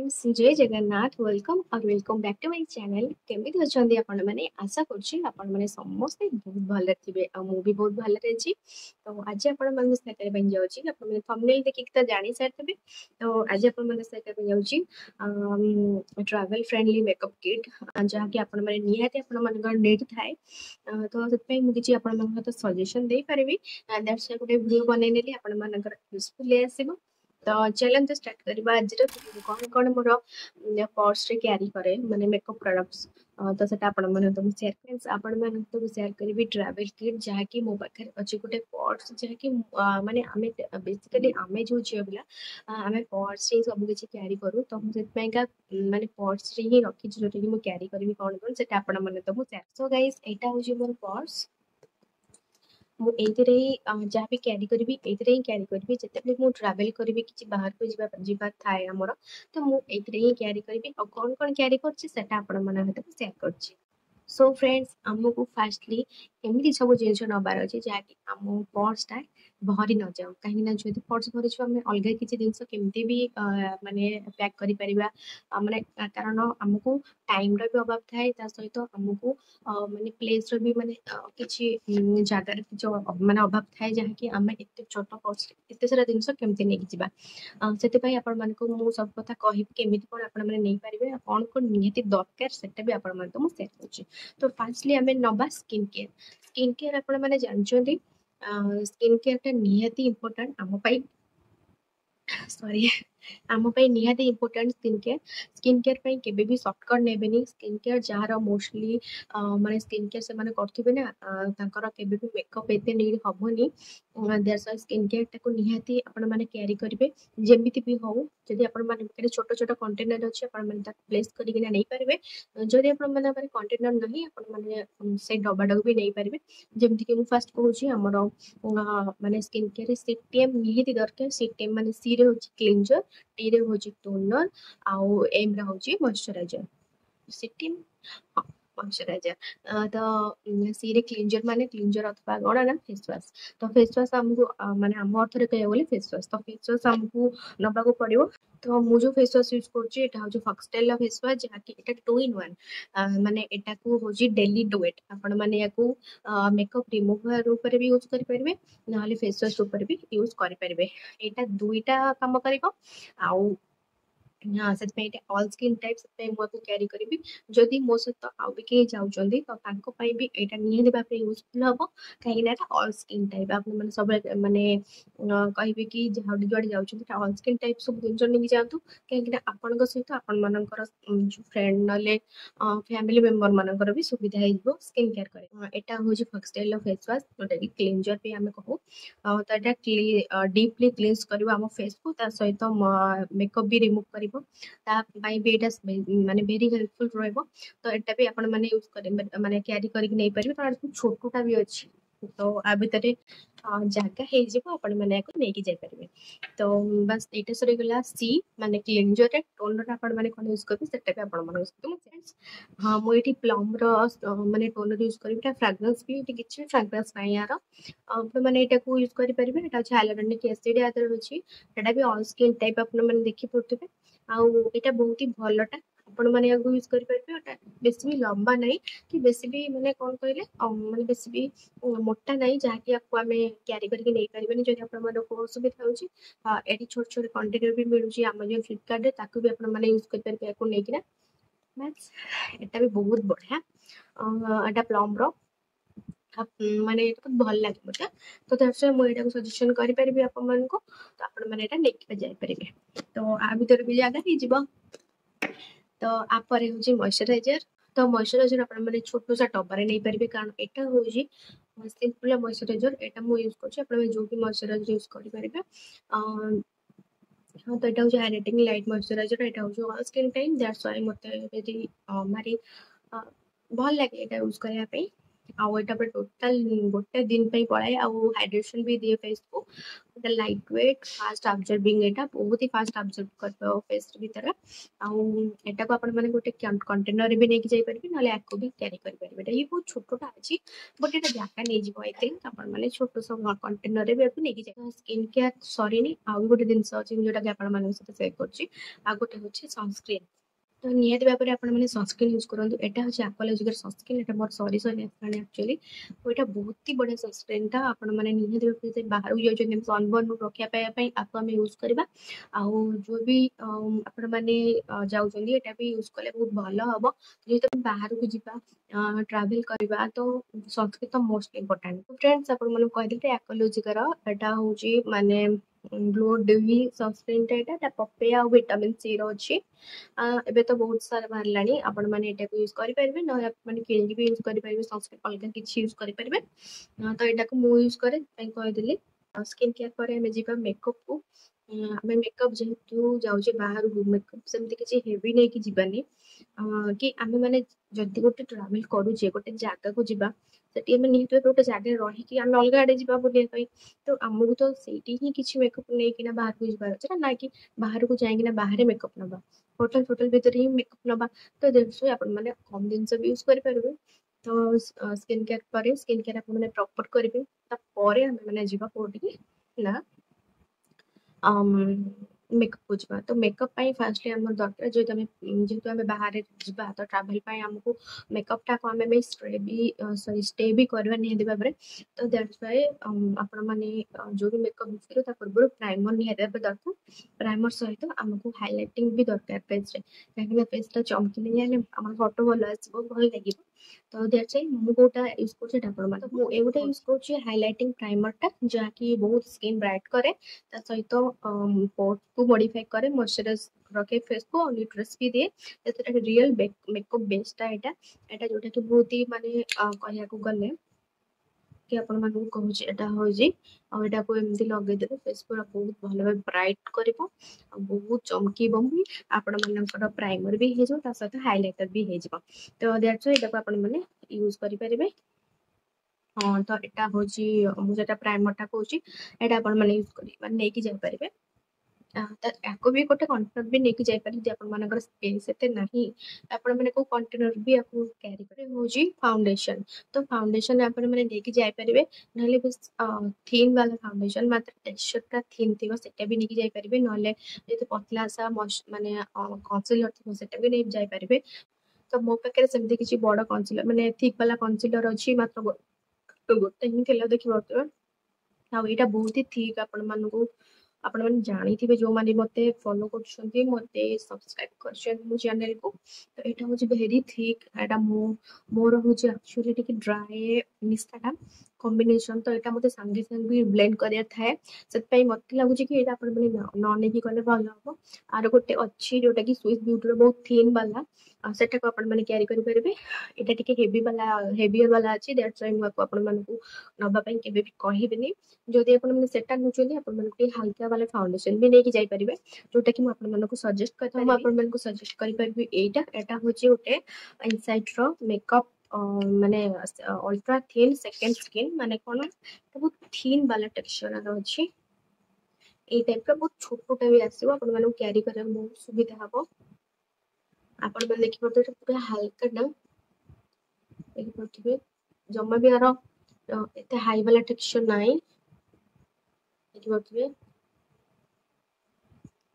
Friends जय Jagannath welcome और welcome back to my channel केमिति अछंदी आपण माने आशा करछि आपण माने समस्त बहुत भले थिबे आ मु भी बहुत भले अछि तो आज आपण माने सेटर बन जाउछि आपण माने थंबनेल देखि त जानि सारथिबे तो आज आपण माने सेटर बन जाउछि ट्रैवल फ्रेंडली मेकअप किट जहा कि आपण माने निहाती आपण माने नेट थाए तो सत पे मु किछि आपण माने तो सजेशन दे परबी दैट्स गुटे वीडियो बनै नेली आपण मानकर यूजफुल आसीबो तो चलन तो स्टार्ट करबा आज कौन कौन मोर पर्स रे कैरी करे माने मेकअप प्रोडक्ट्स तो सेटा आपण माने तो शेयर फ्रेंड्स आपण माने तो शेयर करबी ट्रैवल किट जहा कि मो पाखर अछि गुटे पर्स जहा कि माने हमें बेसिकली हमें जो छिय बिला हमें पर्स रे सब किछि कैरी करू तो हम सेत पे का माने पर्स रे ही रखि जोटे कि मो कैरी करबी कौन कौन सेटा आपण माने तो मो शेयर सो गाइस एटा होजी मोर पर्स मु एइथिरे ही जहाँ भी कैरी करी एइथिरे ही कैरी करी जिते मु ट्रैवल करी कि बाहर को जीवा थाए हमर तो मु एइथिरे ही कैरी करी और कौन कौन कैरी करछि सेटा आपण मन सहित शेयर करछि सो फ्रेंड्स आमको फास्टली एमती सब जिन नबार अच्छे जहाँकि आम पर्सटा भरी न जाऊ कहीं जब पर्स भरी आम अलग किसी जिन केमती भी माने पैक कर माने कारण आमको टाइम भी अभाव थाए सहित आमको माने प्लेस भी माने किसी जगार माने अभाव थाए जहाँकि आम एत छोट पर्स एत सारा जिन केमती नहीं जावा से आपण मानक मु सब कथा कहि केमिति कोन आपण माने नै परिबे कोन कोन नियति दरकार सेटा भी आपण मानक मु शेयर करछि तो फास्टली आम नवा स्किन केयर आपण मैंने जानते स्किन केयर टा निहाती इम्पोर्टेंट आम सॉरी आम निहाती इम्पोर्टेंट स्किन केयर पे केबे भी शॉर्टकट नेबेनी स्किन केयर जार मोस्टली माने स्किन केयर से माने करथिबे ना तांकर केबे भी मेकअप एते नीड हबनी दैट्स व्हाई स्किन केयर टाको निहाती आपण माने कैरी करिवे जेमिति भी हो जदि आपण माने छोट छोट कंटेनर अछि आपण माने ताक प्लेस करिके नै परिबे जदि आपण माने कंटेनर नहीं आपण माने से डबाडक भी नै परिबे जेमिति कि मु फर्स्ट कहूची हमर माने स्किन केयर सीटीएम निहाती दरकार सीटीएम माने सी रे होची क्लींजर टी रे होची टोनर आउ एम रे होची मॉइस्चराइजर सीटीएम मॉइस्चराइजर तो सी रे क्लींजर माने क्लींजर अथवा गणा ना फेस वाश तो फेस वाश हमको माने हम अर्थरे कहया बोले फेस वाश तो फेस वाश हमको नबा को पड़िबो तो मु जो फेस वाश यूज करछि एटा होची फॉक्सटेल ला फेस वाश जहा कि एटा 2 in 1 माने एटा को होची डेली डुएट आपण माने याकू मेकअप रिमूवर ऊपर भी यूज करि परिबे नहले फेस वाश ऊपर भी यूज करि परिबे एटा दुईटा काम करिवो आउ हाँ से ऑल स्किन टाइप से मुझे कैरी करी जदि मो सहित आउ भी कहीं जाऊँगी तो भी यहाँ निहत भाव यूजफुल हम कहीं ऑल स्किन टाइप आप सब माने कहे कि जहाँ जुआड़े जाऊँगी ऑल स्किन टाइप सब जिन नहीं जातु कहीं आपण सहित आपण मानकर जो फ्रेंड ना फैमिली मेंबर मानकर भी सुविधा हो स्किन केयर करे एटा हूँ फॉक्सटेल फेस वाश जोटा कि क्लींजर भी आम कहू तो यहाँ डीपली क्लींस कर आम फेस को सहित मेकअप भी रिमूव कर माने वेरी हेल्पफुल रहइबो तो एटा भी आपण माने यूज करे माने कैरी करके नै परिबे तार छोटूटा भी अछि तो आ भितरे जागा हे जेबो आपण माने को नै कि जाय परिबे तो बस एटा सरी गला सी माने क्लींजर रे टोनर आपण माने कोन यूज करबे सेटा भी आपण माने यूज करबे फ्रेंड्स हां मो एठी प्लम रो माने टोनर यूज करबे फ्रेग्रेंस भी एठी किछि फ्रेग्रेंस नै यार आपण माने एटा को यूज करि परिबे एटा हाइलुरोनिक एसिड आदर होछि एटा भी ऑल स्किन टाइप आपण माने देखि पड़तबे आउ एटा बहुत ही भलटा आपण माने याको यूज करि परबे ओटा बेसी भी लंबा नै कि बेसी भी माने कोन कहले माने बेसी भी मोटा नै जहा कि आपको हमें कैरी करके नै परिबेनी जदि आपण माने को सुविधा होछि एटी छोट छोट कंटेनर भी मिलुछि Amazon Flipkart रे ताकू भी आपण माने यूज करि परबे याको नै किना बस एटा भी बहुत बढ़िया एटा प्लम रो माने एटा भल लागे मते तो दैट्स व्हाई मु एटा को सजेशन करि परबे आपण मन को तो आपण माने एटा लेके जाय परबे तो आ भीतर भी जागा ही जीवो तो आप मॉइस्चराइजर तो मॉइस्चराइजर आपण माने छोटो सा डब्बा रे नै परिबे कारण एटा होजी सिंपल मॉइस्चराइजर एटा मु यूज करछि आपण जो भी मॉइस्चराइजर यूज करि परिबे हाँ तो एटा होजी हाइड्रेटिंग लाइट मॉइस्चराइजर एटा होजी all skin type that's why मते वेरी मारी भल लागे एटा यूज करया पे आउ टोटाल गोटे दिन पे पड़ाए आउ हाइड्रेशन भी दिए फेस को लाइट वेट फास्ट अब्जर्विंग एटा बहुत ही फास्ट अब्जर्व कर फेस भीतर आउ एटा को आपण माने गोटे कंटेनर भी नेकी जाई परबे नले आको भी कैरी कर परबे ये बहुत छोटोटा अछि बट एटा जाका नै जिवो आई थिंक आपण माने छोटो सब कंटेनर रे भी नेकी जाई स्किन केयर सरीनी आउ गोटे दिन अछि जोटा कि आपण माने से शेयर करछि आ गोटे होछि सनस्क्रीन तो निहाती भाବରେ ଆପଣମାନେ ସନସ୍କ୍ରିନ୍ ୟୁଜ୍ କରନ୍ତୁ ଏଟା ହେଉଛି ଆକ୍ୱାଲୋଜିକାର ସନସ୍କ୍ରିନ୍ ଏଟା ମୋର ସରି ଆସିଲାଣି ଆକ୍ଚୁଆଲି ଏଇଟା ବହୁତ ହି ବଢିଆ ସନସ୍କ୍ରିନ୍ଟା ଆପଣମାନେ ନିହାତି ଭାବରେ ବାହାରକୁ ଯାଉଛନ୍ତି ସନବର୍ଣ୍ଣ ରକ୍ଷା ପାଇବା ପାଇଁ ଆକୁ ଆମେ ୟୁଜ୍ କରିବା ଆଉ ଯୋଉ ବି ଆପଣମାନେ ଯାଉଛନ୍ତି ଏଟା ବି ୟୁଜ୍ କଲେ ବହୁତ ଭଲ ହବ ଯେହେତୁ ଆମେ ବାହାରକୁ ଯିବା ଟ୍ରାଭେଲ କରିବା ତ ସନସ୍କ୍ରିନ୍ ତ ମୋଷ୍ଟ ଇମ୍ପୋର୍ଟାଣ୍ଟ ଫ୍ରେଣ୍ଡସ୍ ଆପଣମାନଙ୍କୁ କହିଦେଲି ଆକ୍ୱାଲୋଜିକାର ଏଟା ହେଉଛି ମାନେ ଗ୍ଲୋ ଡେଭି ସନସ୍କ୍ରିନ୍ଟା ଏଟା ପପେୟା ଆଉ ଭିଟାମିନ୍ ସି ର ଅଛି ଏବେ ତ ବହୁତ ସାରା ବାହାରିଲାଣି ଆପଣମାନେ ଏଟାକୁ ୟୁଜ୍ କରିପାରିବେ ନହେଲେ ଆପଣମାନେ କିଣିକି ବି ୟୁଜ୍ କରିପାରିବେ ସନସ୍କ୍ରିନ୍ ଅଲଗା କିଛି ୟୁଜ୍ କରିପାରିବେ ତ ଏଟାକୁ ମୁଁ ୟୁଜ୍ କରେ ପାଇଁ କହିଦେଲି ସ୍କିନ୍ କେୟାର ପରେ ଆମେ ଯିବା ମେକଅପକୁ ଆମେ ମେକଅପ୍ ଯେହେତୁ ଯାଉଛେ ବାହାରକୁ ମେକଅପ୍ ସେମିତି କିଛି ହେଭି ନେଇକି ଯିବାନି କି ଆମେ ମାନେ ଯଦି ଗୋଟେ ଟ୍ରାଭେଲ କରୁଛେ ଗୋଟେ ଜାଗାକୁ ଯିବା ସେଠି ଆମେ ନିହାତି ଭାବେ ଗୋଟେ ଜାଗାରେ ରହିକି ଆମେ ଅଲଗା ଆଡେ ଯିବା ବୁଲିବା ପାଇଁ ତ ଆମକୁ ତ ସେଇଠି ହିଁ କିଛି ମେକଅପ୍ ନେଇକିନା ବାହାରକୁ ଯିବାର ଅଛି ନା କି ବାହାରକୁ ଯାଇକିନା ବାହାରେ ମେକଅପ୍ ନବା होटल ଭିତରେ ହିଁ ମେକଅପ୍ ନବା ତ ଦେଟ୍ସ ୱାଇ ଆପଣମାନେ କମ୍ ଜିନିଷ ବି ୟୁଜ୍ କରିପାରିବେ ତ ସ୍କିନ୍ କେୟାର ପରେ ସ୍କିନ୍ କେୟାର ଆପଣମାନେ ପ୍ରପର କରିବେ ତାପରେ ଆମେ ମାନେ ଯିବା କୋଉଠିକି ନା मेकअप को ଯିବା ତ ମେକଅପ୍ ପାଇଁ ଫାର୍ଷ୍ଟଲି ଆମର ଦରକାର ଯେହେତୁ ଆମେ ବାହାରେ ଯିବା ତ ଟ୍ରାଭେଲ ପାଇଁ ଆମକୁ ମେକଅପ୍ଟାକୁ ଆମେ ବି ଷ୍ଟେ ବି କରିବା ନିହାତି ଭାବରେ ତ ଦ୍ୟାଟ୍ସ ୱାଇ ଆପଣମାନେ ଯୋଉ ବି ମେକଅପ୍ ୟୁଜ୍ କରିବେ ତା ପୂର୍ବରୁ ପ୍ରାଇମର ନିହାତି ଭାବେ ଦରକାର ପ୍ରାଇମର ସହିତ ଆମକୁ ହାଇଲାଇଟିଂ ବି ଦରକାର ଫେସ୍ରେ କାହିଁକିନା ଫେସ୍ଟା ଚମକିଲେ ହିଁ ଆମର ଫଟୋ ଭଲ ଆସିବ ଭଲ ଲାଗିବ ତ ଦ୍ୟାଟ୍ସ ୱାଇ ମୁଁ କୋଉଟା ୟୁଜ୍ କରୁଛି ସେଇଟା ଆପଣମାନେ ମୁଁ ଏଇଟା ୟୁଜ୍ କରୁଛି ହାଇଲାଇଟିଂ ପ୍ରାଇମରଟା ଯାହାକି ବହୁତ ସ୍କିନ୍ ବ୍ରାଇଟ୍ करे ତା ସହିତ पोर्स को मॉडिफाई करे मॉइस्चराइज रखे फेस को और न्यूट्रस भी दिए जैसे रियल मेकअप बेस्टा एटा एटा जोटा कि बहुत ही माने कहया को गले कि आपण मानू कहूची एटा होजी आ एटा को एमती लगे देबे फेस पूरा बहुत भलो भाबे ब्राइट करबो आ बहुत चमकीबो भी आपण मानकर प्राइमर भी हे जो ता साथ हाइलाइटर भी हे जबो तो दैट्स व्हाई एटा को आपण माने यूज करि परिबे हाँ तो एटा होची मु जेटा प्राइमरटा कहूची एटा आपण माने यूज करि माने नेकी जाय परिबे ତ ୟାକୁ ବି ଗୋଟେ କଣ୍ଟେନର ବି ନେଇକି ଯାଇପାରିବେ ଯଦି ଆପଣମାନଙ୍କର ସ୍ପେସ୍ ଏତେ ନାହିଁ ଆପଣମାନେ କୋଉ କଣ୍ଟେନର ବି ୟାକୁ କ୍ୟାରି କରିବେ ହେଉଛି ଫାଉଣ୍ଡେସନ ତ ଫାଉଣ୍ଡେସନ ଆପଣମାନେ ନେଇକି ଯାଇପାରିବେ ନହେଲେ ଥିନ୍ ବାଲା ଫାଉଣ୍ଡେସନ ମାତ୍ର ଟେକ୍ସଚରଟା ଥିନ୍ ଥିବ ସେଟା ବି ନେଇକି ଯାଇପାରିବେ ନହେଲେ ଯଦି ପତଲା ସା ମାନେ କନସିଲର ଥିବ ସେଟା ବି ନେଇକି ଯାଇପାରିବେ ତ ମୋ ପାଖରେ ସେମିତି କିଛି ବଡ କନସିଲର ମାନେ ଥିକ୍ ବାଲା କନସିଲର ଅଛି ମାତ୍ର ଗୋଟେ ହିଁ ଥିଲା ଦେଖିପାରୁଥିବେ ଆଉ ଏଇଟା ବହୁତ ହି ଥିକ୍ ଆପଣମାନଙ୍କୁ ଆପଣମାନେ ଜାଣିଥିବେ ଯୋଉମାନେ ମତେ ଫଲୋ କରୁଛନ୍ତି ମତେ ସବସ୍କ୍ରାଇବ କରିଛନ୍ତି ମୋ ଚ୍ୟାନେଲକୁ ତ ଏଇଟା ହଉଛି ଭେରି ଥିକ୍ ଏଇଟା ମୋର ହଉଛି ଆକ୍ଚୁଆଲି ଟିକେ ଡ୍ରାଏ ମିଶାଟା କମ୍ବିନେସନ ତ ଏଇଟା ମତେ ସାଙ୍ଗେ ସାଙ୍ଗେ ବି ବ୍ଲେଣ୍ଡ କରିବାର ଥାଏ ସେଥିପାଇଁ ମତେ ଲାଗୁଛି କି ଏଇଟା ଆପଣମାନେ ନ ନେଇକି ଗଲେ ଭଲ ହବ ଆର ଗୋଟେ ଅଛି ଯୋଉଟା କି ସୁଇସ୍ ବିୟୁଟିର ବହୁତ ଥିନ୍ ବାଲା ସେଟାକୁ ଆପଣମାନେ କ୍ୟାରି କରିପାରିବେ ଏଇଟା ଟିକେ ହେଭିୟର ବାଲା ଅଛି ଦ୍ୟାଟ୍ସ ୱାଇ ମୁଁ ଆପଣମାନଙ୍କୁ ନବା ପାଇଁ କେବେ ବି କହିବିନି ଯଦି ଆପଣମାନେ ସେଟା ନଉଛନ୍ତି ଆପଣମାନଙ୍କୁ ଟିକେ ହାଲକା ବାଲା ଫାଉଣ୍ଡେସନ ବି ନେଇକି ଯାଇପାରିବେ ଯୋଉଟା କି ମୁଁ ଆପଣମାନଙ୍କୁ ସଜେଷ୍ଟ କରିପାରିବି ମୁଁ ଆପଣମାନଙ୍କୁ ସଜେଷ୍ଟ କରିପାରିବି ଏଇଟା ହଉଛି ଗୋଟେ ଇନସାଇଟ୍ ର ମେକଅପ୍ ମାନେ ଅଲ୍ଟ୍ରା ଥିନ୍ ସେକେଣ୍ଡ ସ୍କିନ୍ ମାନେ କଣ ବହୁତ ଥିନ୍ ବାଲା ଟେକ୍ସଚର ଅଛି ଏଇ ଟାଇପର ବହୁତ ଛୋଟଟା ବି ଆସିବ ଆପଣମାନଙ୍କୁ କ୍ୟାରି କରିବାକୁ ବହୁତ ସୁବିଧା ହବ ଆପଣମାନେ ଦେଖିପାରୁଥିବେ ପୁରା ହାଲକାଟା ଦେଖିପାରୁଥିବେ ଜମା ବି ଆର ଏତେ ହାଇ ବାଲା ଟେକ୍ସଚର ନାହିଁ ଦେଖିପାରୁଥିବେ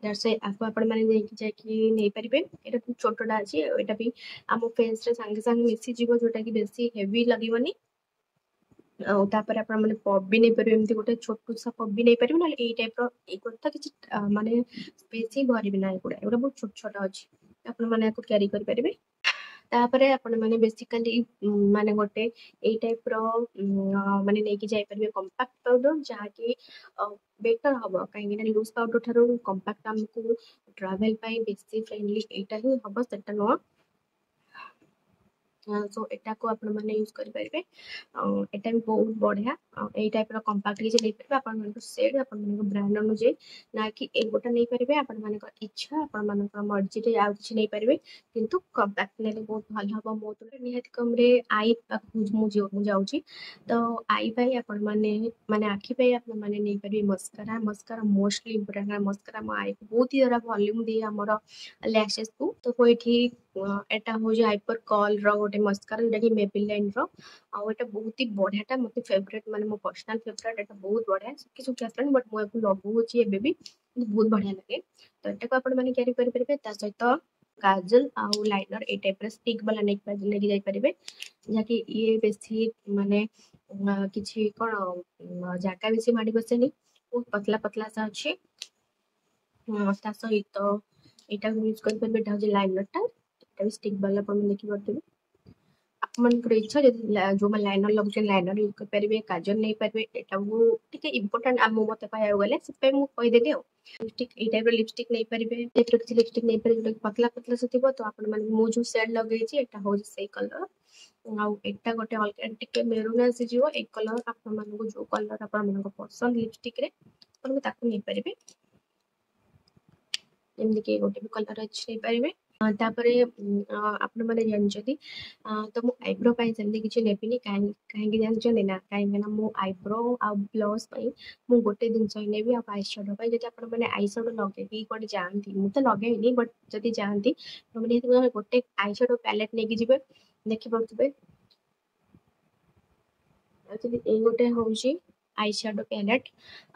ଆକୁ ଆପଣମାନେ ନେଇକି ଯାଇକି ନେଇପାରିବେ ଏଇଟା ବହୁତ ଛୋଟଟା ଅଛି ଏଇଟା ବି ଆମ ଫେସ୍ରେ ସାଙ୍ଗେ ସାଙ୍ଗେ ମିଶିଯିବ ଯୋଉଟା କି ବେଶୀ ହେଭି ଲାଗିବନି ଆଉ ତାପରେ ଆପଣମାନେ ପପ୍ ବି ନେଇପାରିବେ ଏମିତି ଗୋଟେ ଛୋଟ ସା ପପ୍ ବି ନେଇପାରିବେ ନହେଲେ ଏଇ ଟାଇପର ଏଇଗୁଡ଼ା ତ କିଛି ମାନେ ସ୍ପେସ୍ ହିଁ ଭରିବି ନା ଏଗୁଡ଼ା ବହୁତ ଛୋଟ ଛୋଟ ଅଛି ଆପଣମାନେ ୟାକୁ କ୍ୟାରି କରିପାରିବେ ତାପରେ ଆପଣମାନେ ବେସିକାଲି ମାନେ ଗୋଟେ ଏଇ ଟାଇପର ମାନେ ନେଇକି ଯାଇପାରିବେ କମ୍ପାକ୍ଟ ପାଉଡର ଯାହାକି ବେଟର ହବ କାହିଁକିନା ଲୁଜ ପାଉଡର ଠାରୁ କମ୍ପାକ୍ଟ ଆମକୁ ଟ୍ରାଭେଲ ପାଇଁ ବେଶୀ ଫ୍ରେଣ୍ଡଲି ଏଇଟା ହିଁ ହବ ସେଟା ନୁହଁ सो एटा को आपण माने यूज करि परिबे। एटा भी बहुत बढ़िया ए टाइप रो कंपैक्ट किछि नै परिबे आपण माने सेट आपण माने ब्रांड अनुଯାयी ना कि ए गोटा नै परिबे आपण माने इच्छा आपण माने मर्जी रे आ किछि नै परिबे किंतु कंपैक्ट नेले बहुत भल हबो मो तो निहात कम रे आई मु जाउची तो आई पाई आपण माने माने आखि पाई आपण माने नै परिबे mascara mascara mostly brand mascara म आई बहुत ही ज्यादा वॉल्यूम दिए हमर लैशेस को तो कोइठी एटा हो जे हाइपर कॉल रो गोटे मस्कारा जोटा कि मेबेलिन रो आ एटा बहुत ही बढ़ियाटा मते फेवरेट माने मो पर्सनल फेवरेट एटा बहुत बढ़िया कि सब आसलानी बट मो एबु लगौछि एबे भी बहुत बढ़िया लगे तो एटा को आपण माने कैरी करि परिबे ता सहित काजल आउ लाइनर ए टाइप रे स्टिक वाला नेकी जाई परिबे जाकि ये बेसी माने किछि कोन जाका बेसी माडी बसेनी बहुत पतला पतला सा अछि ता सहित एटा यूज करि परिबे एटा हो लाइनर टा एटा भी स्टिक वाला पण देखि परथिबे आपमनकर इच्छा जो मैं लाइनर लगुचे लाइनर यूज कर परिबे काजल नहीं परिबे एटा वो टिके इंपोर्टेंट आ मो मते पाया गले से पे मु कहि देली लिपस्टिक ए टाइप रो लिपस्टिक नहीं परिबे एटा किछि लिपस्टिक नहीं परिबे पतला पतला सथिबो तो आपण मन मु जो शेड लगेछि एटा हो से कलर आउ एटा गोटे ऑलरेडी टिके मेरून आसी जिवो एक कलर आपण मन को जो कलर आपण मन को पसंद लिपस्टिक रे आपण ताको नहीं परिबे एमदी के गोटे भी कलर अच्छी नहीं पारिबे तापरे आपण माने जानछथि तो मु आईब्रो पाई जल्दी किछि नेबिनी काहे जानछथि ना काहे ना मु आईब्रो आ ब्लश पाई मु गोटे दिन सही नेबी आ आई शैडो पाई जति आपण माने आई शैडो लगे भी कोड जानती मु तो लगेनी बट जति जानती तो माने गोटे आई शैडो पैलेट नेकी जिबे देखि पड़तबे एक्चुअली ए गोटे होउची आई शैडो पैलेट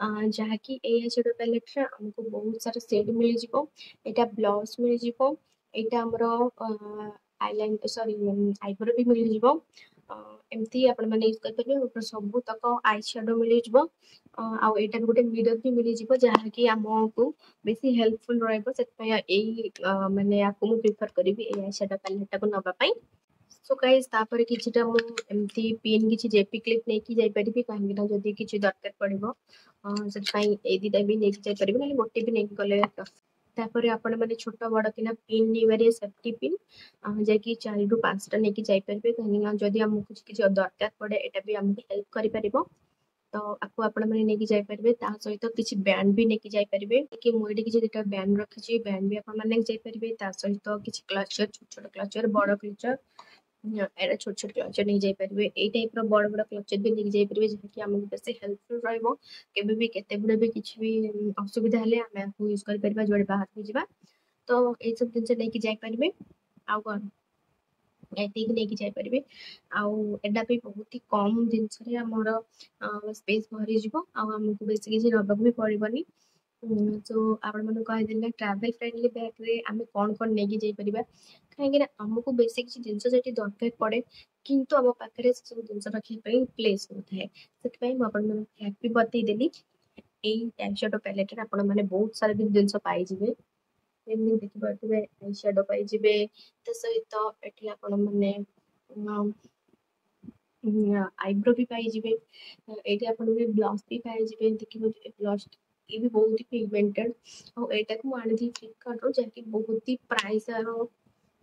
जहाँकि ए आई शैडो पैलेट रे हमको बहुत सारा शेड मिल जिवो एटा ब्लश मिल जिवो एटा हमरो आईलाइनर सॉरी आईब्रो भी मिल जिवो एमती आपण माने यूज कर परिबे ऊपर सब तक आई शैडो मिल जिवो आ एटा गोटे मिरर भी मिल जिवो जहाँकि हमको बेसी हेल्पफुल रहइबो सेत पय एई माने आको मु प्रेफर करबी ए आई शैडो पैलेट टाको नबा पई सो गाइस तापर किछिटा मु एमती पिन किछि जेपी क्लिप नै कि जाई परिबी काहे ना जदी किछि दरकार पड़िबो सेट पई ए दिटा भी नै जाई परिबी नै गोटे भी नै गले तापर आपण माने छोट बड़ किना पिन नै बारे सेफ्टी पिन जे कि 4 रु 5 टा नै कि जाई परिबे काहे ना जदी हमु किछि दरकार पड़े एटा भी हमको हेल्प करि परिबो तो आपको आपण माने नै कि जाई परिबे ता सहित किछि बैंड भी नै कि जाई परिबे कि मु एडी किछि दुटा बैंड रखिछि बैंड भी आपण माने जाई परिबे ता सहित किछि क्लचर छोट छोट क्लचर बड़ क्लचर एटा छोट छोट क्लचर नहीं जाई परिबे ए टाइप रो बड़ बड़ क्लचर भी नहीं जाई परिबे जे कि हमको बेसी हेल्पफुल रहइबो केबे भी केते गुडे भी किछि भी असुविधा हले हमें आपको यूज कर परिबा जोड़े बाहर को जिबा तो ए सब दिन से नहीं कि जाई परिबे आउ कोन एतिक नहीं कि जाई परिबे आउ एडा भी बहुत ही कम दिन रे हमर स्पेस भरी जिवो आउ हमको बेसी किछि रबक भी पड़िबनी सो आपण मन कहि देले ट्रैवल फ्रेंडली बैग रे आमे कोन कोन नेगी जाई परिबा काहेकि ना हमको बेसी किछि जिंस सेठी दरकार पड़े किंतु हम पाखरे सब जिंस रखि पई प्लेस होथाय सेट पई म आपण मन हैप्पी बतई देली एई आई शैडो पैलेट रे आपण माने बहुत सारा जिंस पाई जिवे एमनी देखि पारथिबे आई शैडो पाई जिवे त सहित एठी आपण माने आईब्रो भी पाई जिवे एठी आपण माने ब्लाउज भी पाई जिवे देखिबो ब्लाउज ये भी बहुत ही पिगमेंटेड और एटा को आनी थी फ्लिपकार्ट रो जाकि बहुत ही प्राइस आरो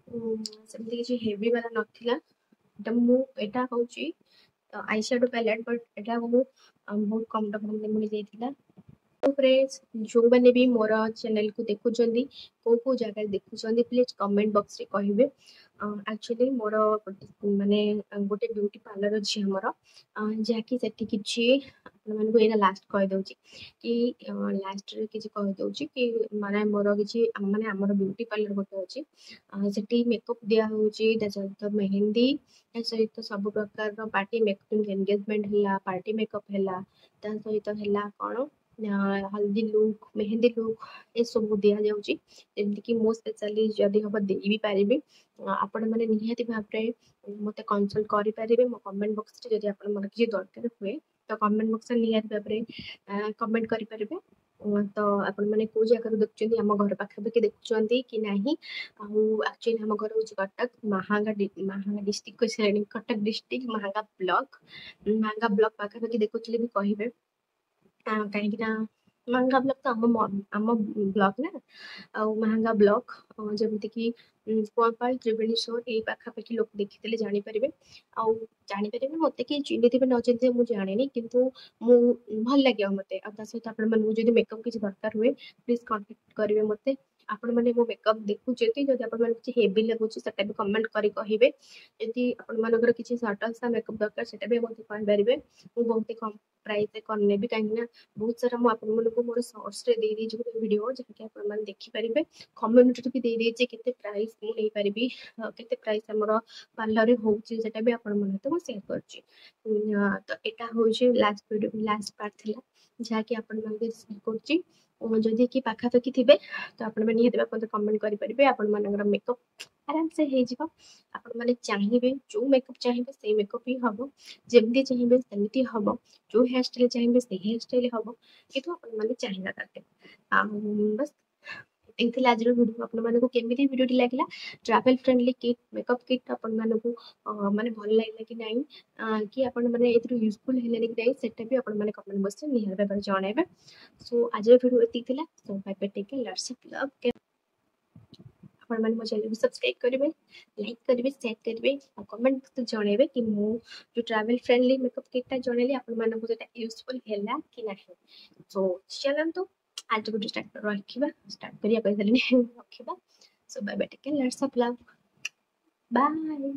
सेमती किछि हेवी वाला नथिला एटा मु एटा होची आई शैडो पैलेट बट एटा मु बहुत कम दाम रे मिल जाइथिला तो फ्रेंड्स जो मैंने भी मोर चैनल को देखुचंदी को जगह देखुचंदी प्लीज कमेंट बॉक्स रे कहिबे एक्चुअली मोर माने गोटे ब्यूटी पार्लर अछि हमर जाकि सेठी किछि अपन मन को एना लास्ट कहि दउची कि लास्ट रे किछि कहि दउची कि माने मोर किछि माने हमर ब्यूटी पार्लर गोटे अछि सेठी मेकअप दिया होची ता सहित मेहंदी ता सहित सब प्रकार रो पार्टी मेकअप एंगेजमेंट हिला पार्टी मेकअप हिला ता सहित हिला कोन हल्दी लुक मेहंदी लुक ए सब दिया जाउची जेमति कि मो स्पेशली जदी हम देई भी पारिबे आपण माने निहाती भाबरे मते कंसल्ट करि पारिबे मो कमेंट बॉक्स रे जदी आपण मन किछि दरकार हुए तो कमेंट बॉक्स रे निहाती भाबरे कमेंट करि पारिबे तो आपण माने को जगह देखुचंदी हम घर पाखे पे देखुचंदी कि नाही एक्चुअली हम घर होची कटक महांगा डिस्ट्रिक्ट को श्रेणी कटक डिस्ट्रिक्ट महांगा ब्लॉक पाखे पे देखुचली भी कहिबे काहेकि ना महंगा ब्लॉग तो आम ब्लॉग ना महंगा ब्लॉग ଯେମିତିକି କୁଆଁପାଳ ତ୍ରିବେଣୀ ସୋ ଏଇ ପାଖାପାଖି ଲୋକ ଦେଖିଥିଲେ ଜାଣିପାରିବେ ଆଉ ଜାଣିପାରିବେ ମୋତେ କିଏ ଚିହ୍ନିଥିବେ ନ ଚିହ୍ନିଥିବେ ମୁଁ ଜାଣିନି କିନ୍ତୁ ମୁଁ ଭଲ ଲାଗେ ଆଉ ମୋତେ ଆଉ ତା ସହିତ ଆପଣମାନଙ୍କୁ ଯଦି ମେକଅପ୍ କିଛି ଦରକାର ହୁଏ ପ୍ଲିଜ୍ କଣ୍ଟାକ୍ଟ କରିବେ ମୋତେ ଆପଣମାନେ ମୋ ମେକଅପ୍ ଦେଖୁଛନ୍ତି ଯଦି ଆପଣମାନଙ୍କୁ କିଛି ହେଭି ଲାଗୁଛି ସେଟା ବି କମେଣ୍ଟ କରି କହିବେ ଯଦି ଆପଣମାନଙ୍କର କିଛି ସଟଲ୍ ମେକଅପ୍ ଦରକାର ସେଟା ବି ମୋତେ କହିପାରିବେ ମୁଁ ବହୁତ କମ୍ ପ୍ରାଇସ୍ରେ କରିନେବି କାହିଁକି ନା ବହୁତ ସାରା ମୁଁ ଆପଣମାନଙ୍କୁ ମୋର ସର୍ଟସରେ ଦେଇଦେଇଛି ଗୋଟେ ଭିଡ଼ିଓ ଯାହାକି ଆପଣମାନେ ଦେଖିପାରିବେ କମ୍ୟୁନିଟିରେ ବି ଦେଇଦେଇଛି କେତେ ପ୍ରାଇସ୍ ମୁଁ ନେଇପାରିବି କେତେ ପ୍ରାଇସ୍ ଆମର ପାର୍ଲରରେ ହେଉଛି ସେଟା ବି ଆପଣମାନଙ୍କ ସହିତ ମୁଁ ସେୟାର କରୁଛି ତ ଏଇଟା ହେଉଛି ଲାଷ୍ଟ ଭିଡ଼ିଓ ଲାଷ୍ଟ ପାର୍ଟ ଥିଲା ଯାହାକି ଆପଣମାନଙ୍କୁ ସେୟାର କରୁଛି ଯଦି କି ପାଖାପାଖି ଥିବେ ତ ଆପଣମାନେ ନିହାତି ଭାବେ କମେଣ୍ଟ କରିପାରିବେ ଆପଣମାନଙ୍କର ମେକଅପ୍ ଆରାମସେ ହେଇଯିବ ଆପଣମାନେ ଚାହିଁବେ ଯୋଉ ମେକଅପ୍ ଚାହିଁବେ ସେଇ ମେକଅପ୍ ହିଁ ହବ ଯେମିତି ଚାହିଁବେ ସେମିତି ହବ ଯୋଉ ହେୟାର ଷ୍ଟାଇଲ ଚାହିଁବେ ସେଇ ହେୟାର ଷ୍ଟାଇଲ ହବ କିନ୍ତୁ ଆପଣମାନେ ଚାହିଁବା ଦରକାର ଆଉ ବାସ୍ ଏଇ ଥିଲା ଆଜିର ଭିଡ଼ିଓ ଆପଣମାନଙ୍କୁ କେମିତି ଭିଡ଼ିଓଟି ଲାଗିଲା travel friendly kit makeup kit ଆପଣମାନଙ୍କୁ ମାନେ ଭଲ ଲାଗିଲା କି ନାହିଁ କି ଆପଣମାନେ ଏଥିରୁ ୟୁଜଫୁଲ୍ ହେଲେନି କି ନାହିଁ ସେଟା ବି ଆପଣମାନେ କମେଣ୍ଟ ବକ୍ସରେ ନିହାତି ଭାବରେ ଜଣାଇବେ ସୋ ଆଜିର ଭିଡ଼ିଓ ଏତିକି ଥିଲା so bye bye take care lots of love ଆପଣମାନେ ମୋ ଚ୍ୟାନେଲକୁ ସବସ୍କ୍ରାଇବ୍ କରିବେ ଲାଇକ୍ କରିବେ ସେୟାର କରିବେ ଆଉ କମେଣ୍ଟ ଜଣାଇବେ କି ମୁଁ ଯୋଉ ଟ୍ରାଭେଲ ଫ୍ରେଣ୍ଡଲି ମେକଅପ୍ କିଟ୍ଟା ଜଣେଇଲି ଆପଣମାନଙ୍କୁ ସେଇଟା ୟୁଜଫୁଲ୍ ହେଲା କି ନାହିଁ ସୋ ଚାଲନ୍ତୁ ଆଜି ଗୋଟେ ଷ୍ଟାର୍ଟ କରିବା କହିଦେଲିନି ରଖିବା so bye bye take care lots of love bye